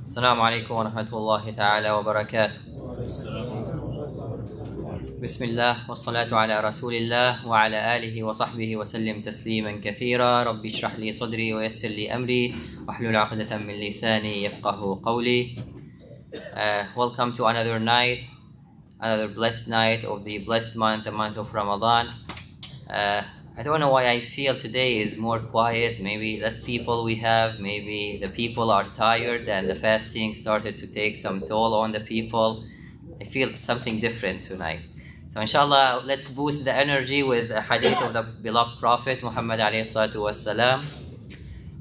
As-Salam alaikum wa rahmatullahi ta'ala wa barakatuh. Bismillah wa salatu ala rasulillah wa ala alihi wa sahbihi wa sallim tasliman kathira. Rabbi shrah li sadri wa yassir li amri wa hlul 'uqdatan min lisani yafqahu qawli. Welcome to another night, another blessed night of the blessed month, the month of Ramadan. I don't know why I feel today is more quiet, maybe less people we have, maybe the people are tired and the fasting started to take some toll on the people. I feel something different tonight. So inshallah, let's boost the energy with a hadith of the beloved Prophet Muhammad alayhi salatu was-salam.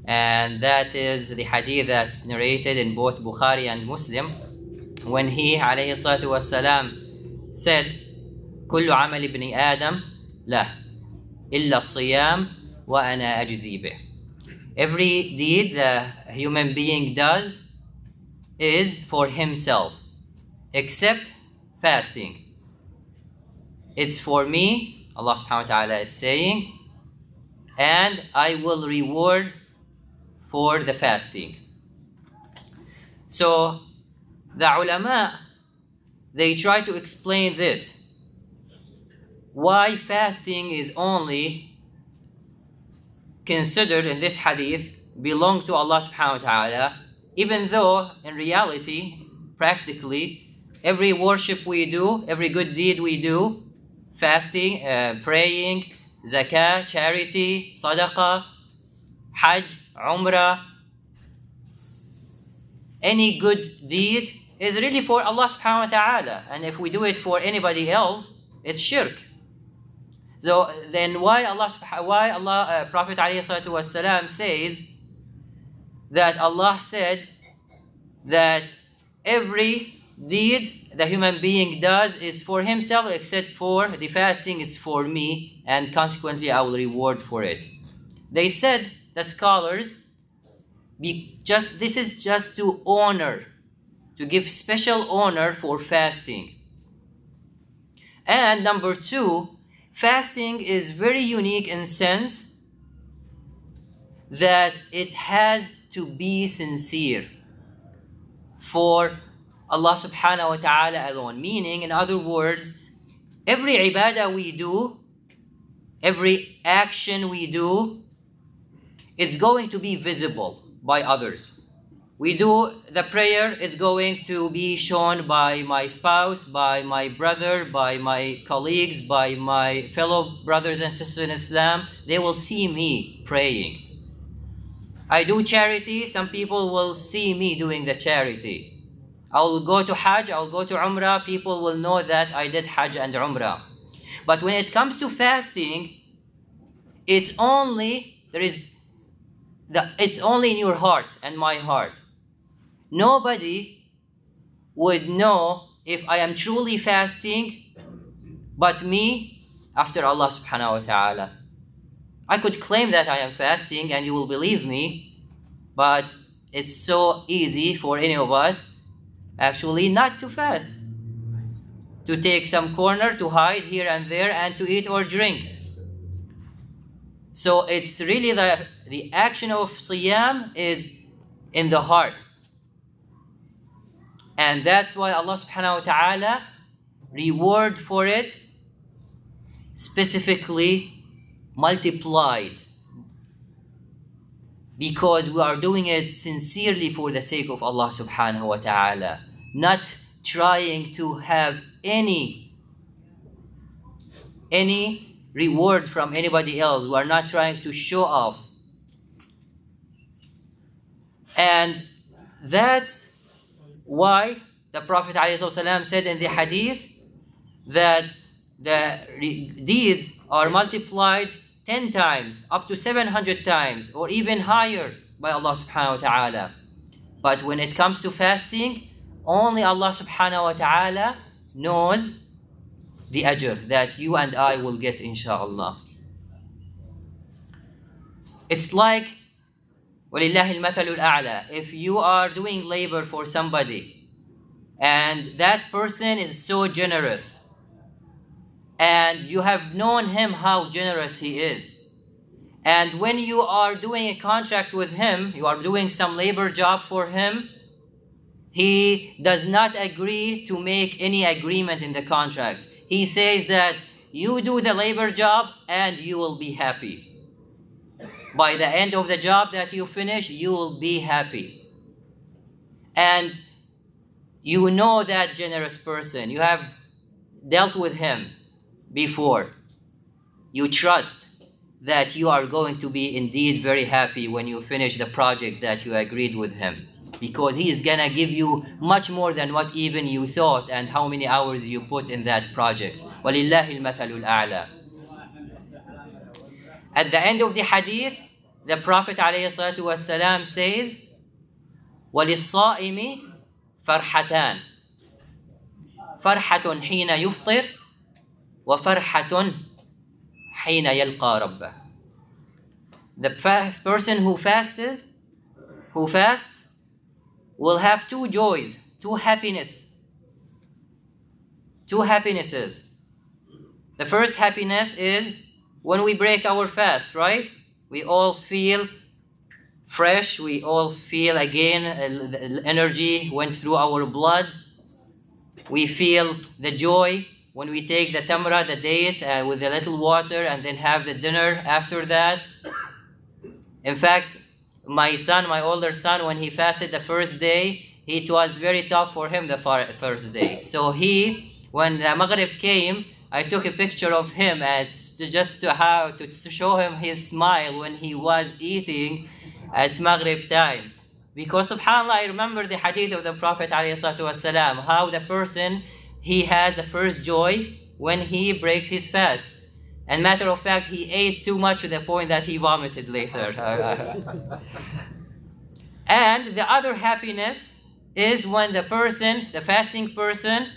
And that is the hadith that's narrated in both Bukhari and Muslim, when he alayhi salatu was-salam said, "Kullu amal ibn Adam lah. إلا الصيام وأنا أجزي به." Every deed the human being does is for himself, except fasting. It's for me, Allah subhanahu wa ta'ala is saying, and I will reward for the fasting. So the ulama, they try to explain this. Why fasting is only considered in this hadith belong to Allah subhanahu wa ta'ala, even though in reality, practically, every worship we do, every good deed we do, fasting, praying, zakah, charity, sadaqah, hajj, umrah, any good deed is really for Allah subhanahu wa ta'ala. And if we do it for anybody else, it's shirk. So then why Prophet ﷺ says that Allah said that every deed the human being does is for himself, except for the fasting, it's for me, and consequently I will reward for it. They said, the scholars, this is just to honor, to give special honor for fasting. And number two, fasting is very unique in the sense that it has to be sincere for Allah subhanahu wa ta'ala alone. Meaning, in other words, every ibadah we do, every action we do, it's going to be visible by others. We do the prayer, it's going to be shown by my spouse, by my brother, by my colleagues, by my fellow brothers and sisters in Islam. They will see me praying. I do charity, some people will see me doing the charity. I will go to Hajj, I will go to Umrah, people will know that I did Hajj and Umrah. But when it comes to fasting, it's only in your heart and my heart. Nobody would know if I am truly fasting but me after Allah subhanahu wa ta'ala. I could claim that I am fasting and you will believe me, but it's so easy for any of us actually not to fast, to take some corner, to hide here and there, and to eat or drink. So it's really the action of siyam is in the heart. And that's why Allah subhanahu wa ta'ala reward for it specifically multiplied, because we are doing it sincerely for the sake of Allah subhanahu wa ta'ala, not trying to have any reward from anybody else. We are not trying to show off. And that's why the Prophet ﷺ said in the hadith that the deeds are multiplied 10 times, up to 700 times, or even higher by Allah subhanahu wa ta'ala. But when it comes to fasting, only Allah subhanahu wa ta'ala knows the ajr that you and I will get, inshaAllah. It's like, وَلِلَّهِ الْمَثَلُ الْأَعْلَى. If you are doing labor for somebody, and that person is so generous, and you have known him how generous he is, And when you are doing a contract with him, you are doing some labor job for him, He does not agree to make any agreement in the contract. He says that you do the labor job and you will be happy. By the end of the job that you finish, you will be happy. And you know that generous person. You have dealt with him before. You trust that you are going to be indeed very happy when you finish the project that you agreed with him, because he is gonna give you much more than what even you thought and how many hours you put in that project. وَلِلَّهِ الْمَثَلُ الْأَعْلَى. At the end of the hadith, the Prophet ﷺ says, وَلِلصَّائِمِ فَرْحَتَانِ فَرْحَةٌ حِينَ يُفْطِرُ وَفَرْحَةٌ حِينَ يَلْقَى رَبَّهُ. The person who fasts will have two joys, two happiness, two happinesses. The first happiness is when we break our fast, right? We all feel fresh, we all feel again energy went through our blood. We feel the joy when we take the tamra, the date, with a little water and then have the dinner after that. In fact, my older son, when he fasted the first day, it was very tough for him the first day. So when the Maghrib came, I took a picture of him to show him his smile when he was eating at Maghrib time. Because subhanAllah, I remember the hadith of the Prophet ﷺ, how the person, he has the first joy when he breaks his fast. And matter of fact, he ate too much to the point that he vomited later. And the other happiness is when the fasting person,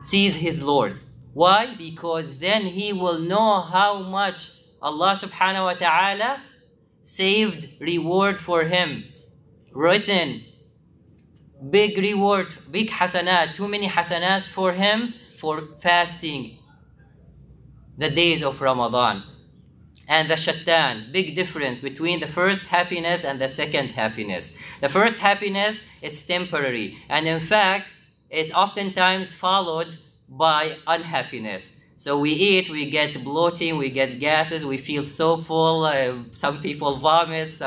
sees his Lord. Why? Because then he will know how much Allah subhanahu wa ta'ala saved reward for him, written big reward, big hasanat, too many hasanats for him for fasting the days of Ramadan. And the shattan, big difference between the first happiness and the second happiness. The first happiness is temporary, and in fact it's oftentimes followed by unhappiness. So we eat, we get bloating, we get gases, we feel so full, some people vomit,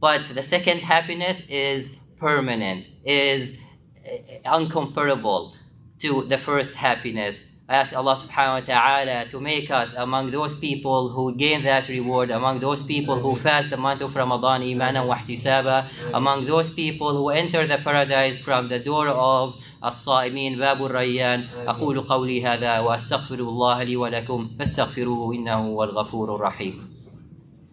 but the second happiness is permanent, is uncomparable to the first happiness. I ask Allah subhanahu wa ta'ala to make us among those people who gain that reward, among those people who fast the month of Ramadan imanan wa ihtisaba, among those people who enter the paradise from the door of As-Sa'imin, Babur Rayyan. أقول قولي هذا وأستغفر الله لي ولكم فاستغفروه إنه هو الغفور الرحيم.